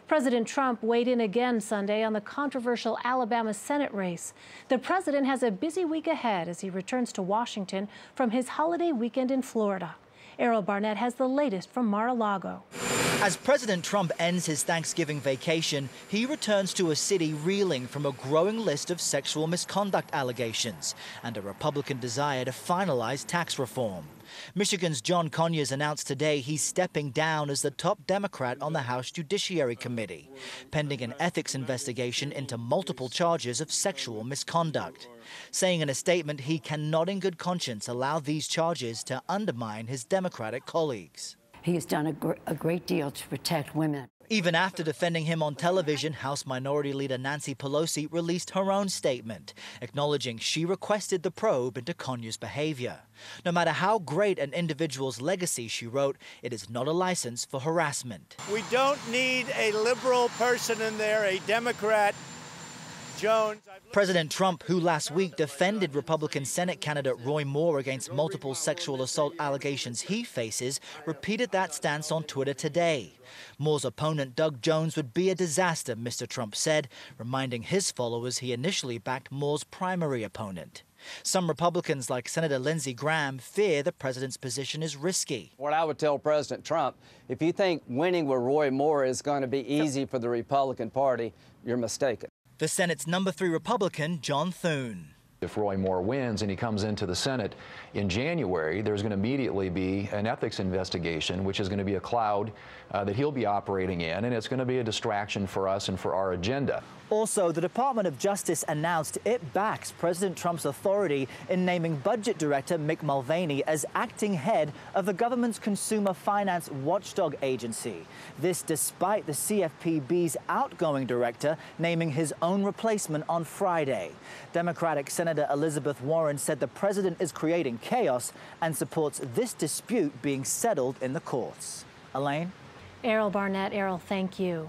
President Trump weighed in again Sunday on the controversial Alabama Senate race. The president has a busy week ahead as he returns to Washington from his holiday weekend in Florida. Errol Barnett has the latest from Mar-a-Lago. As President Trump ends his Thanksgiving vacation, he returns to a city reeling from a growing list of sexual misconduct allegations and a Republican desire to finalize tax reform. Michigan's John Conyers announced today he's stepping down as the top Democrat on the House Judiciary Committee, pending an ethics investigation into multiple charges of sexual misconduct, saying in a statement he cannot in good conscience allow these charges to undermine his Democratic colleagues. He has done a great deal to protect women. Even after defending him on television, House Minority Leader Nancy Pelosi released her own statement, acknowledging she requested the probe into Conyers' behavior. No matter how great an individual's legacy, she wrote, it is not a license for harassment. We don't need a liberal person in there, a Democrat. Jones. President Trump, who last week defended Republican Senate candidate Roy Moore against multiple sexual assault allegations he faces, repeated that stance on Twitter today. Moore's opponent, Doug Jones, would be a disaster, Mr. Trump said, reminding his followers he initially backed Moore's primary opponent. Some Republicans, like Senator Lindsey Graham, fear the president's position is risky. What I would tell President Trump, if you think winning with Roy Moore is going to be easy for the Republican Party, you're mistaken. The Senate's number 3 Republican, John Thune. If Roy Moore wins and he comes into the Senate in January, there's going to immediately be an ethics investigation, which is going to be a cloud that he'll be operating in, and it's going to be a distraction for us and for our agenda. Also, the Department of Justice announced it backs President Trump's authority in naming Budget Director Mick Mulvaney as acting head of the government's consumer finance watchdog agency. This despite the CFPB's outgoing director naming his own replacement on Friday. Democratic Senator Elizabeth Warren said the president is creating chaos and supports this dispute being settled in the courts. Elaine? Errol Barnett. Errol, thank you.